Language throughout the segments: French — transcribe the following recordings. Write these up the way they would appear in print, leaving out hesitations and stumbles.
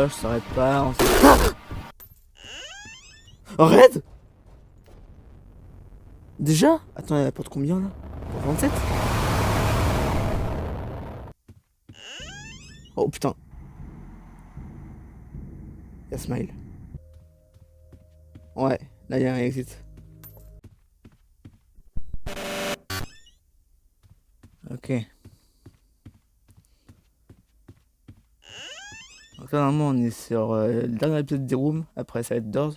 Je s'arrête pas, on s'arrête. Arrête. Déjà? Attends, elle apporte combien là? Pour 27? Oh putain. Y'a Smile. Ouais, là y'a un exit. Ok. Donc là normalement on est sur le dernier épisode des rooms. Après ça va être Doors.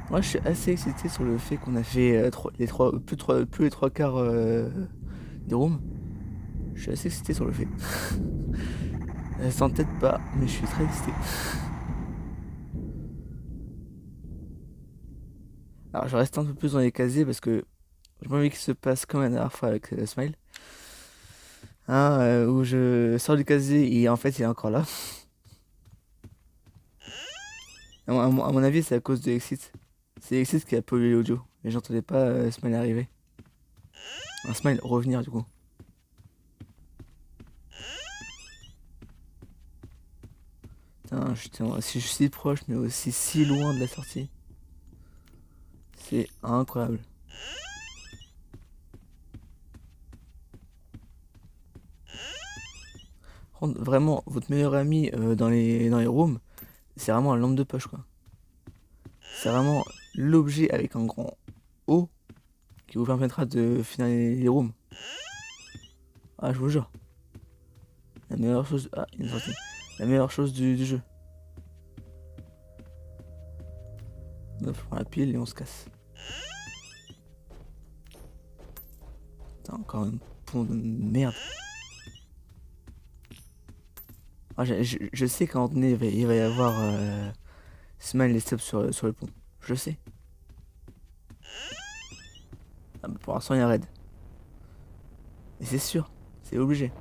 Moi je suis assez excité sur le fait qu'on a fait plus les trois quarts des rooms. Je suis assez excité sur le fait. Sans tête pas, mais je suis très excité. Alors je reste un peu plus dans les casiers parce que j'ai pas envie qu'il se passe comme la dernière fois avec Smile. Hein, où je sors du casier et en fait il est encore là. À mon avis c'est à cause de Exit. C'est Exit qui a pollué l'audio. Et j'entendais pas Smile arriver. Un Smile revenir du coup. Putain, si je suis si proche mais aussi si loin de la sortie. C'est incroyable. Vraiment, votre meilleur ami dans les rooms, c'est vraiment la lampe de poche quoi. C'est vraiment l'objet avec un grand O qui vous permettra de finir les rooms. Ah, je vous jure. La meilleure chose. Ah, il est sorti. La meilleure chose du jeu. On prend la pile et on se casse. Putain, encore un pont de merde. Ah, je sais qu'à un moment donné, il va y avoir Smile et Stop sur le pont. Je le sais. Ah, bah, pour l'instant, il y a Red. Et c'est sûr, c'est obligé.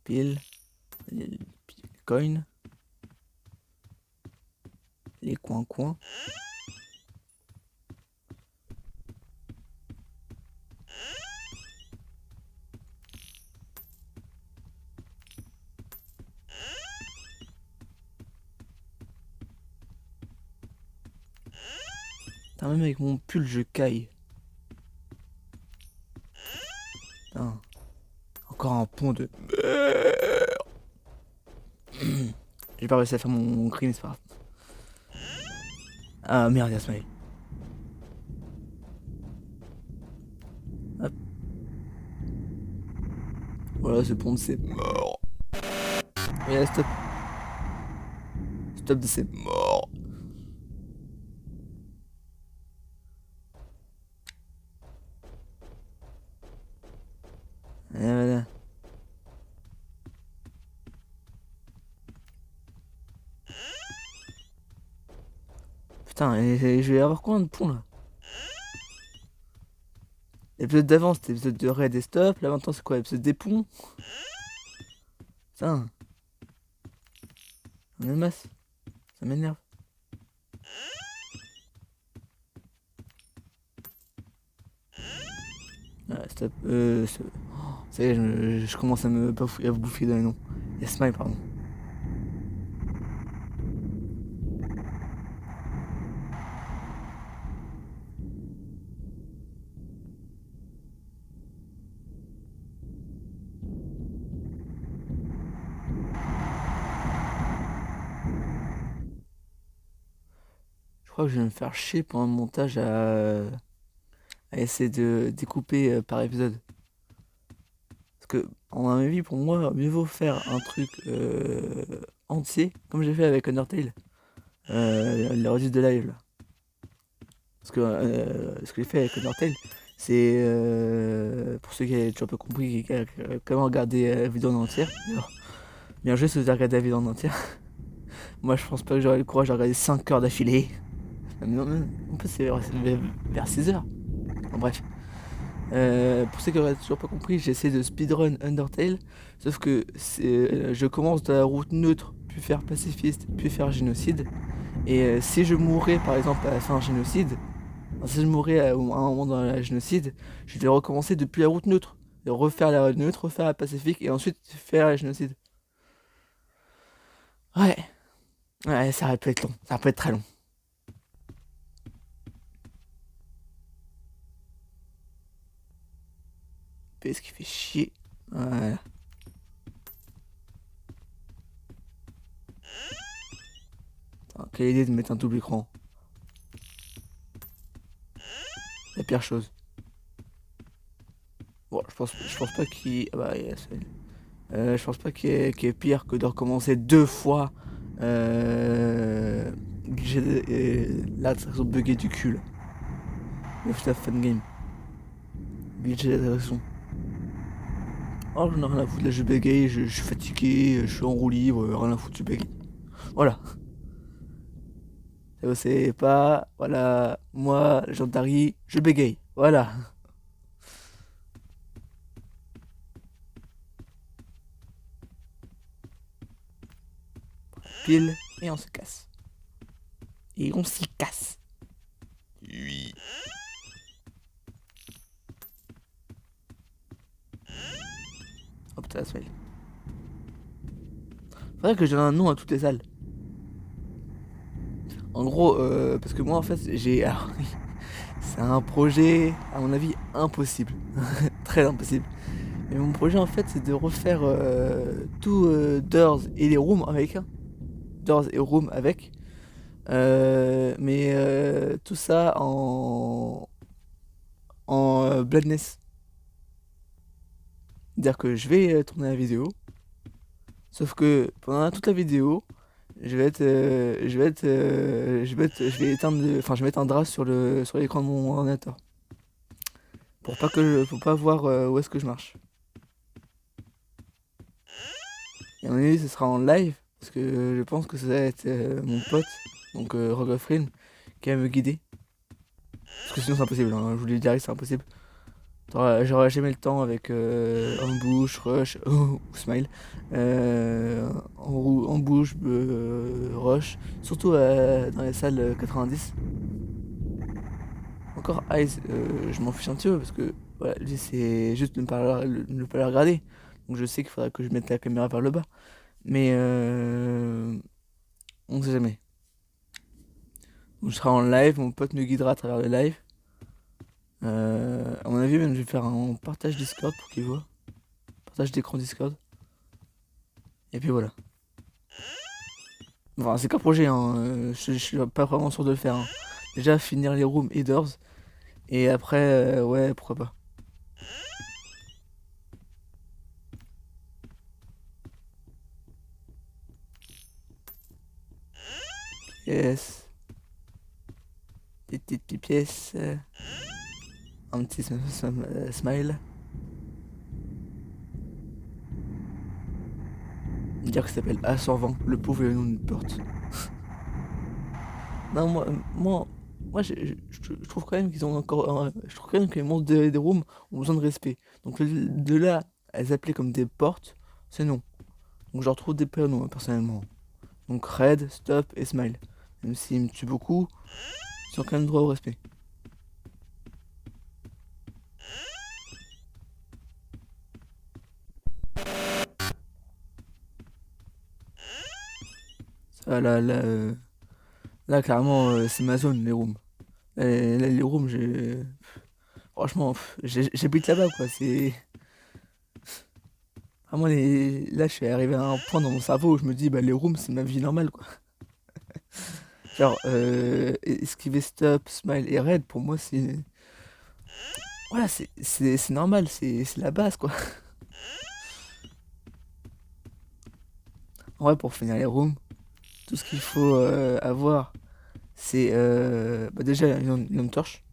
Pile, les coins, les coins-coins. Putain, même avec mon pull, je caille. Putain. Encore un pont de... J'ai pas réussi à faire mon crime, c'est pas grave. Ah merde, y'a Smile. Hop. Voilà, ce pont, c'est mort. Mais stop. Stop de c'est mort. Et voilà. Putain, et je vais avoir combien de ponts là? L'épisode d'avant c'était l'épisode de Raid et Stop, là maintenant c'est quoi l'épisode des ponts? Putain. On est masse. Ça m'énerve. Ah, Stop. Ça y est, je commence à me à vous bouffer dans les noms. Et Smile, pardon. Je crois que je vais me faire chier pendant le montage à essayer de découper par épisode. Parce que, en mon avis, pour moi, mieux vaut faire un truc entier, comme j'ai fait avec Undertale. Les redites de live, là. Parce que ce que j'ai fait avec Undertale, c'est pour ceux qui avaient toujours pas compris, comment regarder la vidéo en entière. Alors, bien joué si vous avez regardé la vidéo en entière. Moi, je pense pas que j'aurais le courage de regarder 5 heures d'affilée. Mais non, en plus, c'est vers 6 heures. Bon, bref. Pour ceux qui auraient toujours pas compris, j'essaie de speedrun Undertale, sauf que je commence de la route neutre, puis faire pacifiste, puis faire génocide. Et si je mourais par exemple à la fin génocide, enfin, si je mourais à un moment dans la génocide, je vais recommencer depuis la route neutre. De refaire la route neutre, refaire la pacifique et ensuite faire la génocide. Ouais, ouais, ça peut être long, ça peut être très long. PS qui fait chier. Voilà. Attends, quelle idée de mettre un double écran. La pire chose. Bon, je pense pas qu'il. Ah bah, je pense pas qu'il y ait pire que de recommencer deux fois. Là, ça sont buggé du cul. Là. Le stuff fun game. Glitcher d'attraction. Oh, j'en ai rien à foutre. Là, je bégaye, je suis fatigué, je suis en roue libre, rien à foutre, je bégaye. Voilà. Ça vous savez pas. Voilà. Moi, Jean Tari, je bégaye. Voilà. Pile, et on se casse. Et on s'y casse. Oui. Hop, ça se fait. Faudrait que je donne un nom à toutes les salles. En gros, parce que moi en fait, j'ai. Alors, c'est un projet, à mon avis, impossible. Très impossible. Mais mon projet en fait, c'est de refaire tout Doors et les rooms avec. Hein. Doors et rooms avec. Mais tout ça en Bloodness. C'est-à-dire que je vais tourner la vidéo. Sauf que pendant toute la vidéo, je vais éteindre, enfin, je vais mettre un drap sur l'écran de mon ordinateur. Pour pas voir où est-ce que je marche. Et à mon avis, ce sera en live, parce que je pense que ça va être mon pote, donc Rogue of Realm, qui va me guider. Parce que sinon c'est impossible, hein, je vous le dis, c'est impossible. J'aurais jamais le temps avec Ambush, Rush ou Smile. Ambush, Rush, surtout dans les salles 90. Encore Eyes, je m'en fiche un petit peu parce que voilà, lui, c'est juste de ne pas la regarder. Donc je sais qu'il faudra que je mette la caméra vers le bas. Mais on sait jamais. Donc je serai en live, mon pote me guidera à travers le live. À mon avis, même je vais faire un partage Discord pour qu'il voit. Partage d'écran Discord. Et puis voilà. Enfin, c'est qu'un projet, hein. Je suis pas vraiment sûr de le faire. Hein. Déjà, finir les rooms et doors. Et après, ouais, pourquoi pas. Yes. Des petites pièces. Un petit smile. Dire que ça s'appelle Assorvant, le pauvre et le nom d'une porte. Non, moi je trouve quand même qu'ils ont encore. Je trouve quand même que les monstres des rooms ont besoin de respect. Donc de là à les appeler comme des portes, c'est non. Donc je leur trouve des prénoms, hein, personnellement. Donc Red, Stop et Smile. Même s'ils me tuent beaucoup, ils ont quand même droit au respect. Ça, là, clairement, c'est ma zone, les rooms. Là, les rooms, j'ai. Franchement, j'habite là-bas, quoi. C'est. Vraiment, là, je suis arrivé à un point dans mon cerveau où je me dis, bah, les rooms, c'est ma vie normale, quoi. Genre, esquiver Stop, Smile et Red, pour moi, c'est. Voilà, c'est normal, c'est la base, quoi. En vrai, pour finir les rooms, tout ce qu'il faut avoir, c'est bah, déjà une lampe torche.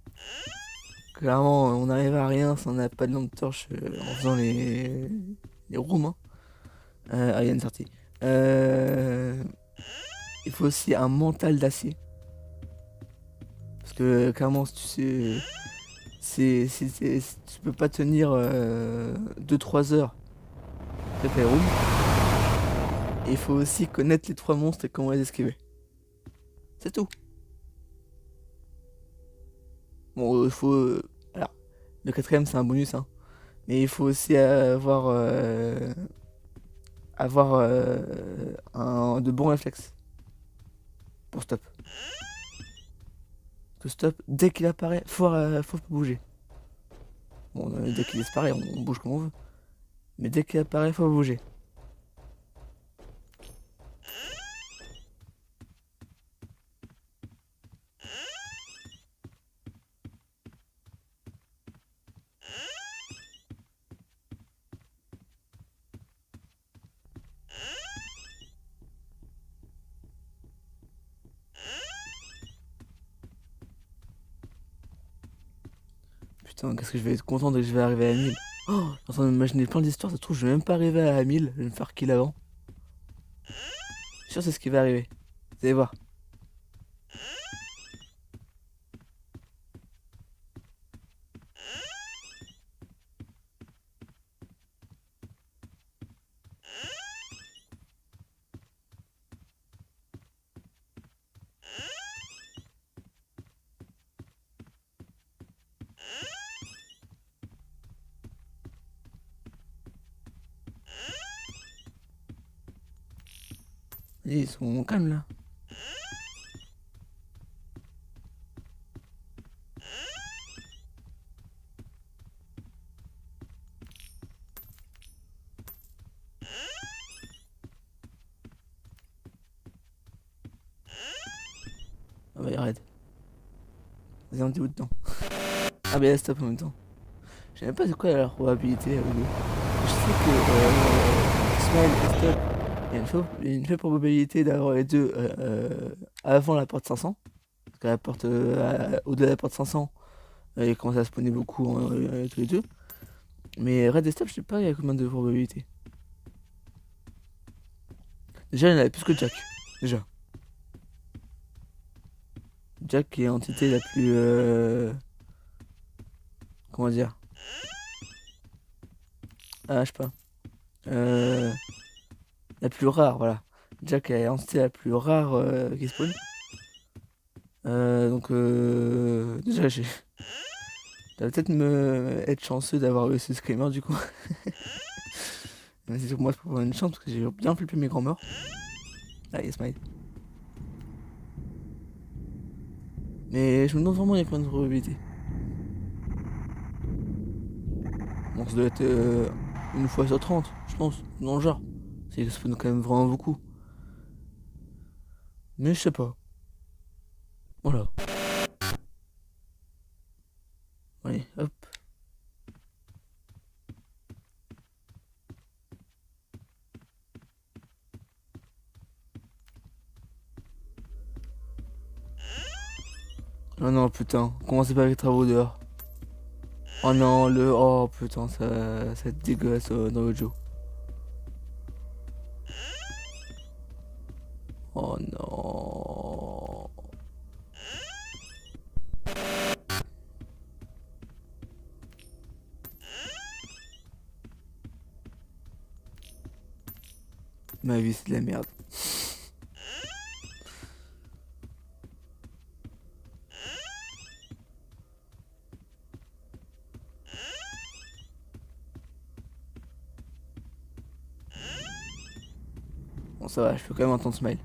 Clairement, on n'arrive à rien si on n'a pas de lampe torche en faisant les rooms. Hein. Ariane sortie. Il faut aussi un mental d'acier. Parce que clairement, si tu sais, Si tu peux pas tenir 2-3 heures, préfère roule. Et il faut aussi connaître les 3 monstres et comment les esquiver. C'est tout. Bon, il faut. Alors, le quatrième, c'est un bonus, hein. Mais il faut aussi avoir de bons réflexes pour stop. Que stop, dès qu'il apparaît, faut pas bouger. Bon, dès qu'il disparaît, on bouge comme on veut. Mais dès qu'il apparaît, faut bouger. Putain, qu'est-ce que je vais être content dès que je vais arriver à 1000. Oh, je suis en train d'imaginer plein d'histoires, ça se trouve, je vais même pas arriver à 1000, je vais me faire kill avant. Je suis sûr, c'est ce qui va arriver. Vous allez voir. Ils sont calmes là. Ah bah, arrête. Vas-y, on dit où dedans. Ah bah, stop en même temps. Je sais même pas c'est quoi la probabilité au bout. Je sais que Smile et Stop, il y a une faible probabilité d'avoir les deux avant la porte 500. Parce qu'à la porte, au-delà de la porte 500, il commence à spawner beaucoup tous les deux. Mais Red et Stop, je sais pas il y a combien de probabilités. Déjà, il y en avait plus que Jack. Déjà. Jack est l'entité la plus... comment dire? Ah, je sais pas. Euh, la plus rare, voilà. Jack est l'entité la plus rare qui spawn. Donc, déjà, j'ai... Ça va peut-être me être chanceux d'avoir eu ce screamer du coup. Mais c'est sur moi, je peux avoir une chance parce que j'ai bien flippé mes grands morts. Ah, yes, smile. Mais je me demande vraiment il y a combien de probabilités. Bon, ça doit être une fois sur 30, je pense, dans le genre. C'est spawn quand même vraiment beaucoup. Mais je sais pas. Voilà. Allez, hop. Oh non, putain. Commencez pas avec les travaux dehors. Oh non, Oh putain, ça va être dégueulasse dans le jeu. Oh non. Ma vie, c'est de la merde. Bon, ça va, je peux quand même entendre Smile.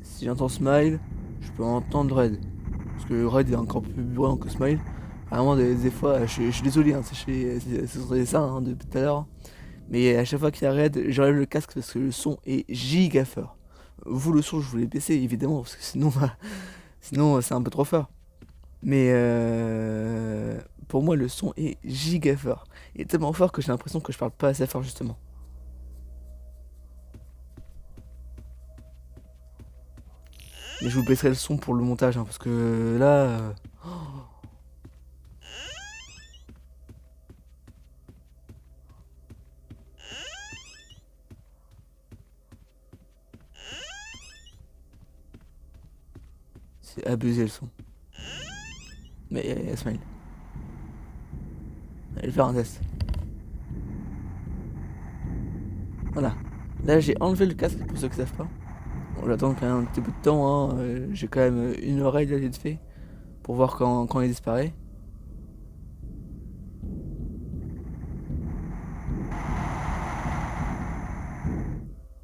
Si j'entends Smile, je peux entendre Red. Parce que Red est encore plus bruyant que Smile. Vraiment, des fois, je suis désolé, hein, c'est ça hein, depuis tout à l'heure. Mais à chaque fois qu'il y a Red, j'enlève le casque parce que le son est giga fort. Vous, le son, je voulais baisser évidemment, parce que sinon, sinon c'est un peu trop fort. Mais pour moi, le son est giga fort. Il est tellement fort que j'ai l'impression que je parle pas assez fort, justement. Mais je vous baisserai le son pour le montage, hein, parce que là. C'est abusé le son. Mais Smile. Je vais faire un test. Voilà. Là, j'ai enlevé le casque pour ceux qui savent pas. Bon, j'attends quand même un petit bout de temps. Hein. J'ai quand même une oreille là vite fait pour voir quand il disparaît.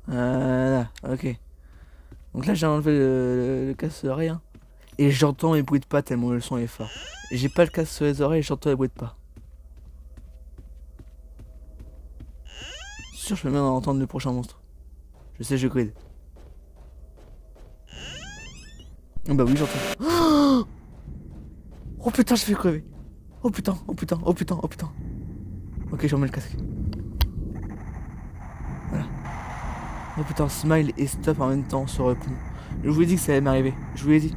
Voilà, ok. Donc là, j'ai enlevé le casque sur l'oreille. Hein. Et j'entends les bruits de pas tellement le son est fort. J'ai pas le casque sur les oreilles et j'entends les bruits de pas. Sûr, je peux même entendre le prochain monstre. Je sais, je grid. Oh bah oui, j'entends. Oh putain, je vais crever. Oh putain, oh putain, oh putain, oh putain. Ok, je remets le casque. Voilà. Oh putain, smile et stop en même temps sur le pont. Je vous ai dit que ça allait m'arriver. Je vous l'ai dit.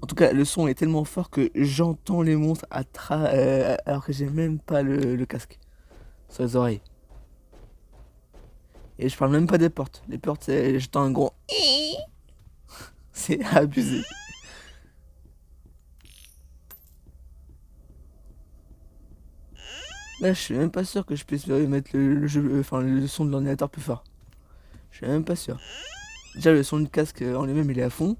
En tout cas, le son est tellement fort que j'entends les monstres alors que j'ai même pas le casque sur les oreilles. Et je parle même pas des portes. Les portes, j'entends un gros. C'est abusé. Là, je suis même pas sûr que je puisse mettre le jeu, enfin le son de l'ordinateur plus fort. Je suis même pas sûr. Déjà, le son du casque en lui-même, il est à fond.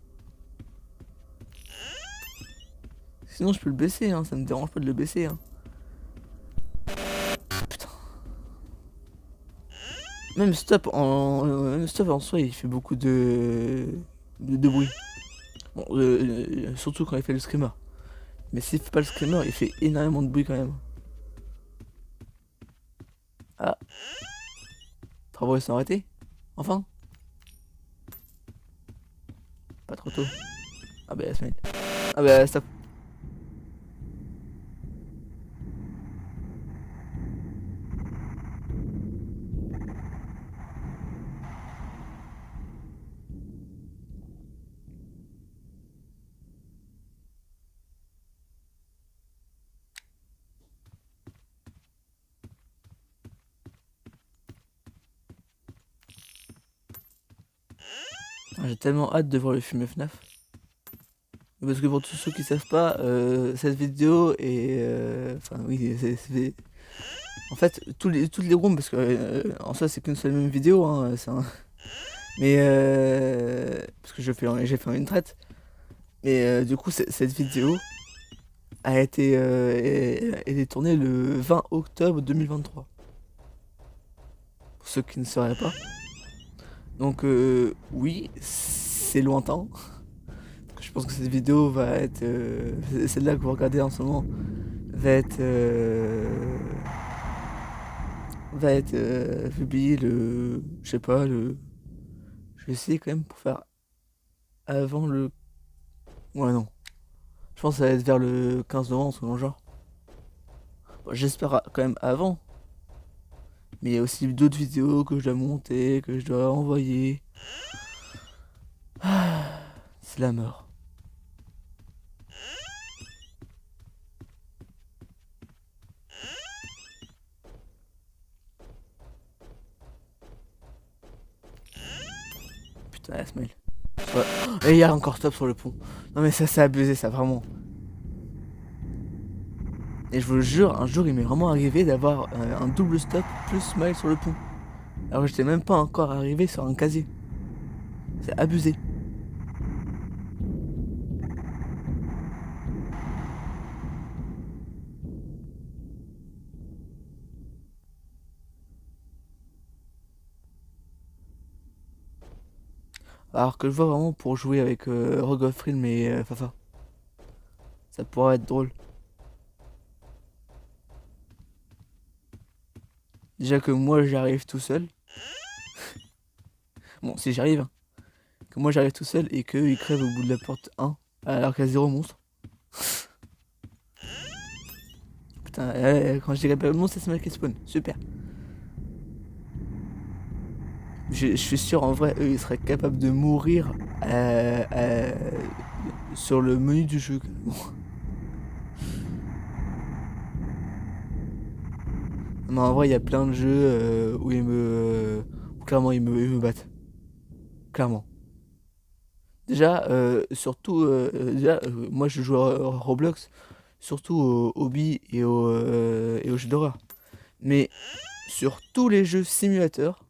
Sinon, je peux le baisser, hein. Ça me dérange pas de le baisser. Hein. Putain. Même stop en soi, il fait beaucoup de bruit. Bon, surtout quand il fait le screamer. Mais s'il fait pas le screamer, il fait énormément de bruit quand même. Ah, travaux sont arrêtés. Enfin. Pas trop tôt. Ah bah, Smile. Ah bah, stop. J'ai tellement hâte de voir le film FNAF. Parce que pour tous ceux qui savent pas, cette vidéo est... Enfin oui, en fait, toutes les rooms, parce que en soi c'est qu'une seule même vidéo, hein, mais parce que j'ai fait une traite. Mais du coup, cette vidéo a été tournée le 20 octobre 2023. Pour ceux qui ne sauraient pas. Donc oui, c'est lointain. Je pense que cette vidéo va être... celle-là que vous regardez en ce moment va être... publiée le... Je sais pas, le... Je vais essayer quand même pour faire avant le... Ouais, non. Je pense que ça va être vers le 15 novembre, selon le genre. Bon, j'espère quand même avant. Mais il y a aussi d'autres vidéos que je dois monter, que je dois envoyer. C'est la mort. Putain, la smile. Ouais. Et il y a encore stop sur le pont. Non mais ça c'est abusé ça vraiment. Et je vous le jure, un jour il m'est vraiment arrivé d'avoir un double stop plus smile sur le pont. Alors que j'étais même pas encore arrivé sur un casier. C'est abusé. Alors que je vois vraiment pour jouer avec Rogue of Realm et Fafa. Ça pourrait être drôle. Déjà que moi j'arrive tout seul. Bon, si j'arrive, hein. Que moi j'arrive tout seul et qu'eux ils crèvent au bout de la porte 1 alors qu'il y a 0 monstre. Putain, quand je dirais pas le monstre, c'est mal qui spawn. Super. Je suis sûr en vrai, eux ils seraient capables de mourir sur le menu du jeu. Mais en vrai, il y a plein de jeux où où clairement ils me battent. Clairement. Déjà, surtout, déjà, moi je joue à Roblox, surtout au hobby et aux jeux d'horreur. Mais sur tous les jeux simulateurs,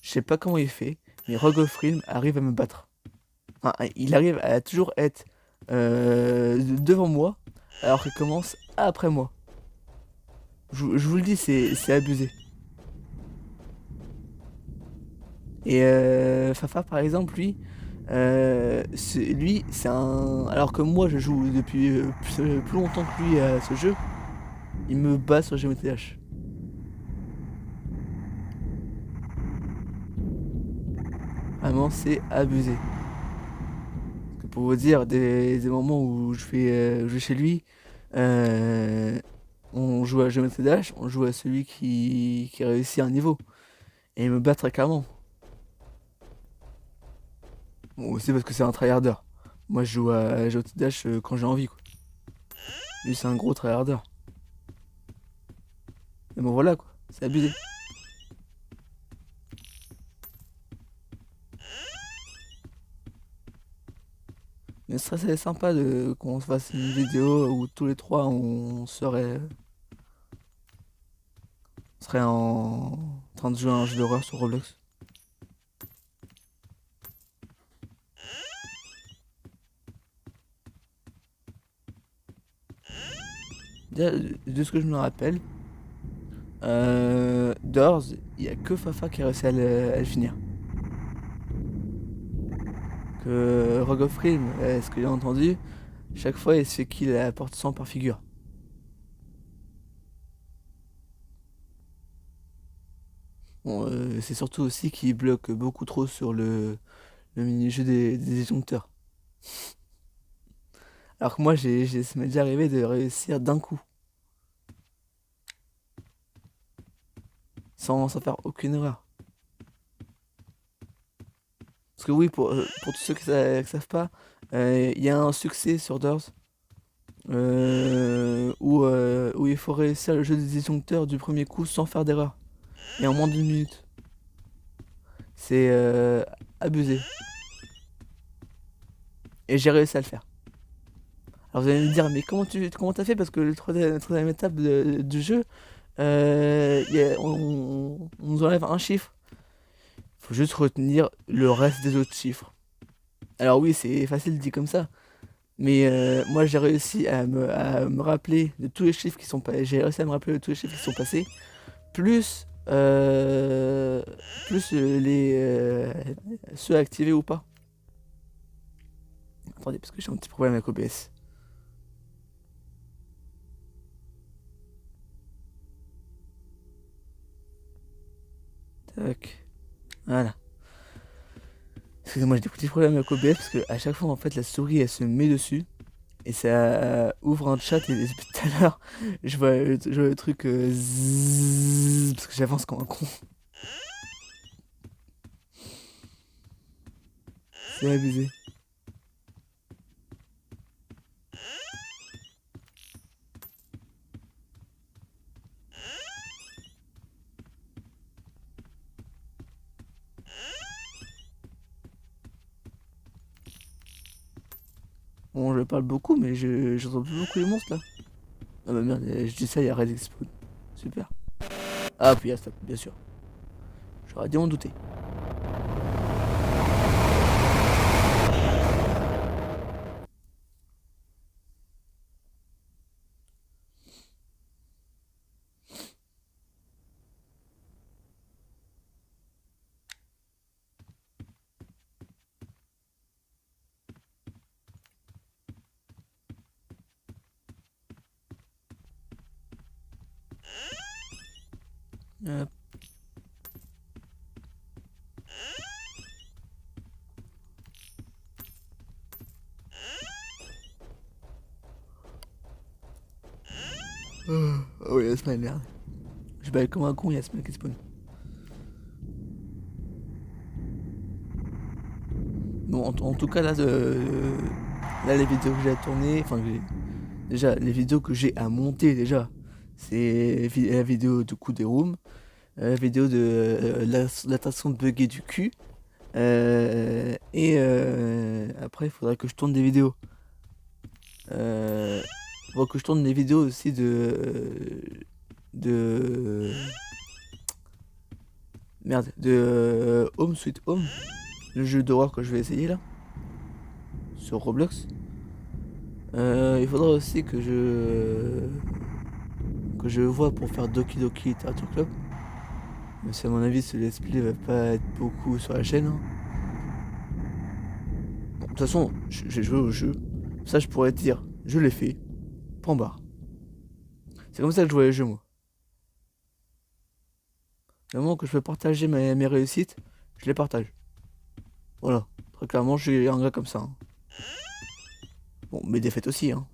je sais pas comment il fait, mais Rogue of Realm arrive à me battre. Enfin, il arrive à toujours être devant moi, alors qu'il commence après moi. Je vous le dis, c'est abusé. Et Fafa, par exemple, lui, c'est un. Alors que moi, je joue depuis plus longtemps que lui à ce jeu, il me bat sur GMTH. Vraiment, c'est abusé. Parce que pour vous dire, des moments où je vais chez lui, euh, on joue à Geometry Dash, on joue à celui qui réussit un niveau. Et il me bat très clairement. Bon, aussi parce que c'est un tryharder. Moi, je joue à Geometry Dash quand j'ai envie, quoi. Lui, c'est un gros tryharder. Mais bon, voilà, quoi. C'est abusé. Mais ce serait sympa qu'on se fasse une vidéo où tous les trois on serait en train de jouer à un jeu d'horreur sur Roblox. Déjà, de ce que je me rappelle, Doors, il n'y a que Fafa qui a réussi à le finir. Que Rogue of Realm, ce que j'ai entendu, chaque fois il se fait kill à la porte 100 par figure. Bon, c'est surtout aussi qu'il bloque beaucoup trop sur le mini-jeu des disjoncteurs. Alors que moi, ça m'est déjà arrivé de réussir d'un coup, sans faire aucune erreur. Parce que oui, pour tous ceux qui savent pas, il y a un succès sur Doors où il faut réussir le jeu des disjoncteurs du premier coup sans faire d'erreur. Et en moins d'une minute. C'est abusé. Et j'ai réussi à le faire. Alors vous allez me dire, mais comment t'as fait? Parce que le troisième étape du jeu, on nous enlève un chiffre. Faut juste retenir le reste des autres chiffres. Alors oui, c'est facile dit comme ça. Mais moi j'ai réussi à me rappeler de tous les chiffres qui sont passés. J'ai réussi à me rappeler de tous les chiffres qui sont passés. Plus, plus ceux activés ou pas. Attendez, parce que j'ai un petit problème avec OBS. Tac. Voilà. Excusez-moi, j'ai des petits problèmes avec OBS parce que à chaque fois en fait la souris elle se met dessus et ça ouvre un chat et depuis tout à l'heure je vois le truc zzzz, parce que j'avance comme un con. C'est abusé. Bon, je parle beaucoup, mais j'entends plus beaucoup les monstres là. Ah bah merde, je dis ça, il y a Red Explode. Super. Ah, puis il y a stop, bien sûr. J'aurais dû en douter. Hop. Oh, Yasmin, merde. Je baille comme un con, Yasmin qui spawn. Bon, en tout cas, là, les vidéos que j'ai à tourner, enfin, déjà, les vidéos que j'ai à monter, déjà, c'est la vidéo du coup des rooms, la vidéo de l'attraction de bugger du cul, Après, il faudrait que je tourne des vidéos. Euh, Faudrait que je tourne des vidéos aussi de... Merde, de Home Sweet Home, le jeu d'horreur que je vais essayer là, sur Roblox. Il faudra aussi que je vois pour faire Doki Doki Literature Club. Mais si à mon avis ce let's play va pas être beaucoup sur la chaîne, hein. Bon, de toute façon, j'ai joué au jeu. Ça je pourrais te dire, je l'ai fait. Point barre. C'est comme ça que je vois les jeux moi. Le moment que je peux partager mes réussites, je les partage. Voilà. Très clairement, je suis un gars comme ça, hein. Bon, mes défaites aussi, hein.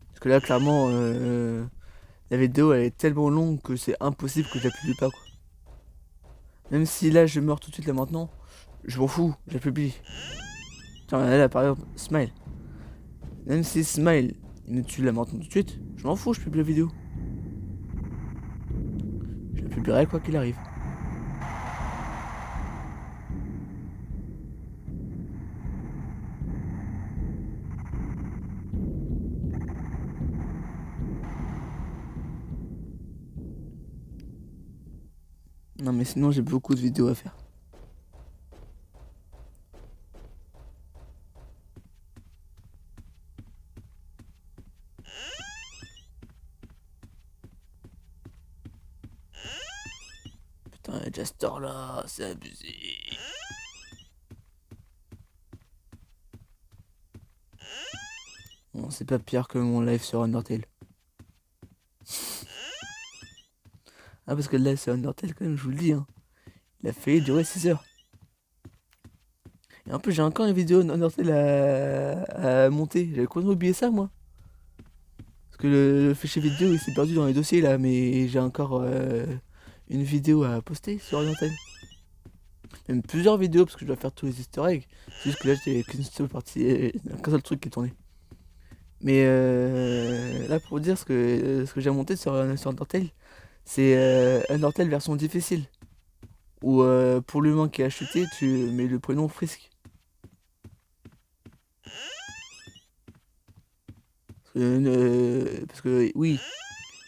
Parce que là, clairement, la vidéo elle est tellement longue que c'est impossible que je la publie pas, quoi. Même si là je meurs tout de suite là maintenant, je m'en fous, je la publie. Tiens, là par exemple, Smile. Même si Smile il me tue là maintenant tout de suite, je m'en fous, je publie la vidéo. Je la publierai quoi qu'il arrive. Non mais sinon j'ai beaucoup de vidéos à faire. Putain, Jastor là, c'est abusé. Bon, c'est pas pire que mon live sur Undertale. Ah parce que le live sur Undertale quand même, je vous le dis, hein, il a failli durer 6 heures. Et en plus j'ai encore une vidéo Undertale à monter. J'avais complètement oublié ça moi. Parce que le fichier vidéo il s'est perdu dans les dossiers là, mais j'ai encore une vidéo à poster sur Undertale. Même plusieurs vidéos parce que je dois faire tous les easter eggs. C'est juste que là j'ai qu'une seule partie, qu'un seul truc qui est tourné. Mais là pour vous dire ce que j'ai monté sur Undertale, c'est Undertale version difficile. Où pour l'humain qui a chuté, tu mets le prénom Frisk. Parce que oui,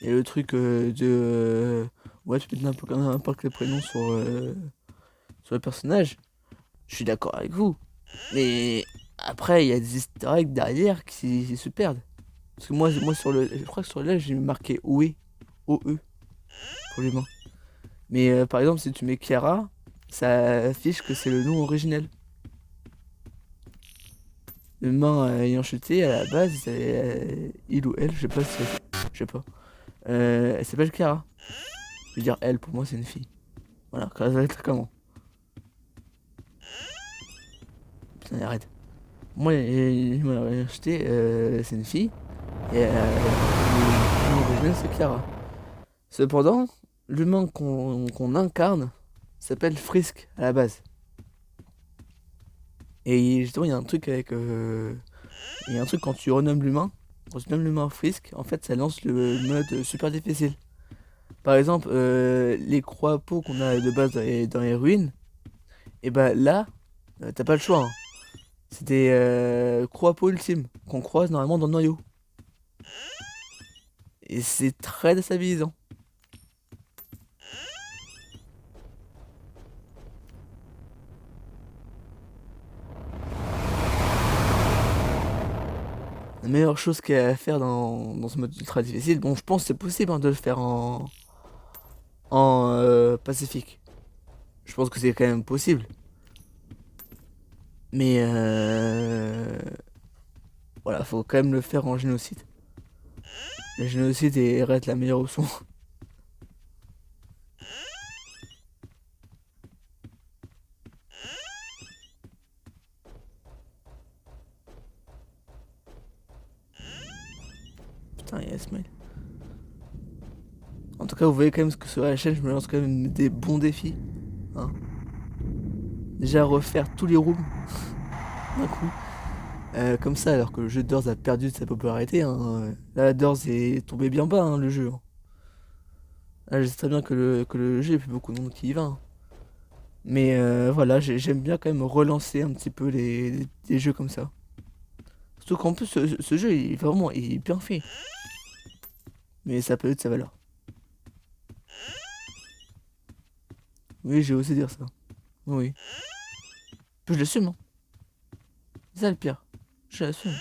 il y a le truc ouais, tu peux mettre n'importe quel prénom sur le personnage. Je suis d'accord avec vous. Mais après, il y a des easter eggs derrière qui se perdent. Parce que moi je crois que sur le live, j'ai marqué OE, OE pour l'humain. Mais par exemple, si tu mets Chiara, ça affiche que c'est le nom originel. L'humain ayant chuté à la base, il ou elle, je sais pas si je sais pas. Elle s'appelle Chiara. Je veux dire elle, pour moi c'est une fille. Voilà, comment. Putain, arrête. Moi, l'humain ayant chuté, c'est une fille. Et le nom originel c'est Chiara. Cependant, l'humain qu'on incarne s'appelle Frisk à la base. Et justement, il y a un truc avec. Il y a un truc quand tu renommes l'humain, quand tu nommes l'humain Frisk, en fait, ça lance le mode super difficile. Par exemple, les croix-peaux qu'on a de base dans les ruines, et bah là, t'as pas le choix, hein. C'est des croix-peaux ultimes qu'on croise normalement dans le noyau. Et c'est très déstabilisant. La meilleure chose qu'il y a à faire dans ce mode ultra difficile, bon, je pense que c'est possible, hein, de le faire en Pacifique. Je pense que c'est quand même possible. Mais voilà, faut quand même le faire en génocide. Le génocide reste la meilleure option. Putain, il y a Smile. En tout cas, vous voyez quand même ce que sur la chaîne, je me lance quand même des bons défis, hein. Déjà refaire tous les rooms d'un coup. Comme ça, alors que le jeu Doors a perdu de sa popularité, hein. Là, Doors est tombé bien bas, hein, le jeu, hein. Là, je sais très bien que le jeu, il y a plus beaucoup de monde qui y va, hein. Mais voilà, j'aime bien quand même relancer un petit peu les jeux comme ça. Surtout qu'en plus, ce jeu, il est bien fait. Mais ça peut être sa valeur. Oui, j'ai osé dire ça. Oui. Puis je l'assume, hein. C'est ça le pire. Je l'assume.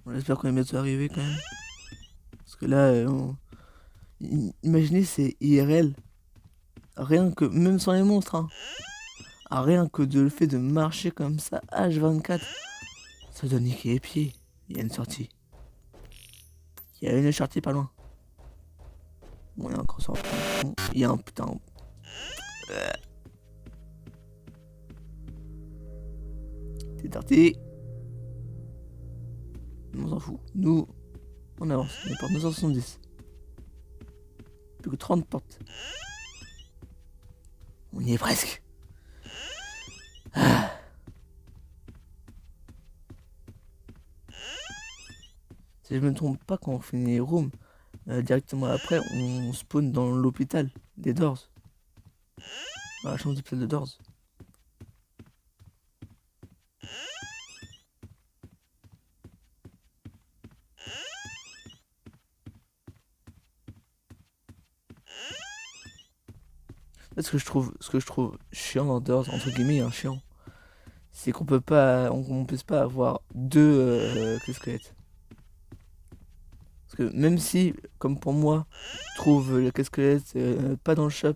On espère qu'on est bientôt arrivé quand même. Parce que là, imaginez, c'est IRL. Rien que, même sans les monstres, hein. Rien que de le fait de marcher comme ça, H24, ça donne niquer les pieds. Il y a une sortie. Il y a une sortie pas loin. Bon, il y a encore ça. Bon, il y a un putain. C'est tarté. On s'en fout. Nous, on avance. On est porte 270. Plus que 30 portes. On y est presque. Ah. Si je me trompe pas, quand on finit les rooms, directement après, on spawn dans l'hôpital des Doors. Dans la chambre d'hôpital de Doors. Ce que je trouve chiant dans Doors, entre guillemets, un chiant, c'est qu'on peut pas, on peut pas avoir deux squelettes. Parce que même si, comme pour moi, je trouve le casquelette pas dans le shop,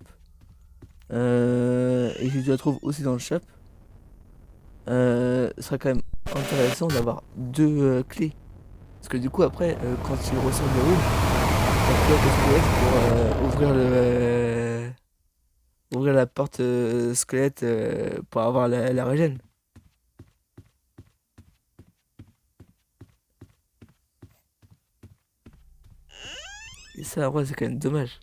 et que je la trouve aussi dans le shop, ce serait quand même intéressant d'avoir deux clés. Parce que du coup, après, quand tu ressors le room, tu as le casquelette pour ouvrir la porte squelette pour avoir la régène. Et ça, en vrai, c'est quand même dommage.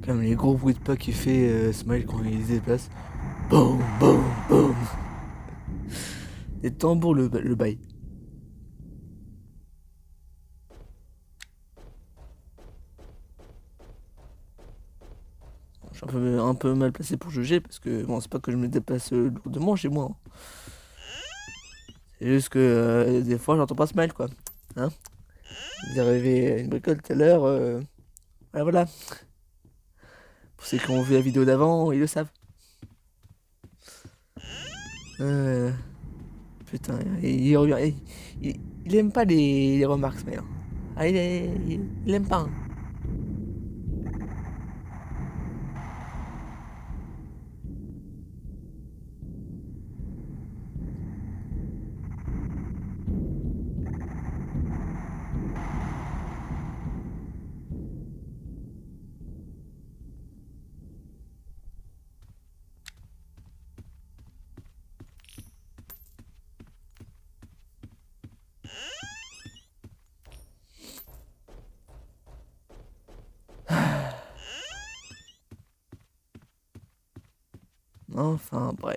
Comme les gros bruits de pas qu'il fait Smile quand il se déplace. Boum, boum, boum. Des tambours le bail. Je suis un peu mal placé pour juger parce que bon, c'est pas que je me déplace lourdement chez moi, hein. C'est juste que des fois j'entends pas Smile quoi. Hein? Il est arrivé à une bricole tout à l'heure. Voilà, voilà. Pour ceux qui ont vu la vidéo d'avant, ils le savent. Euh, Putain, il revient. Il aime pas les remarques, Smile. Ah, il aime pas, hein. Enfin, bref.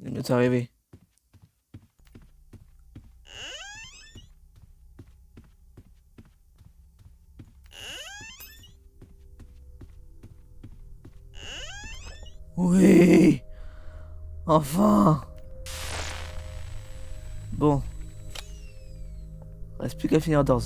Il est bientôt arrivé. Oui! Enfin! Bon. Reste plus qu'à finir Doors.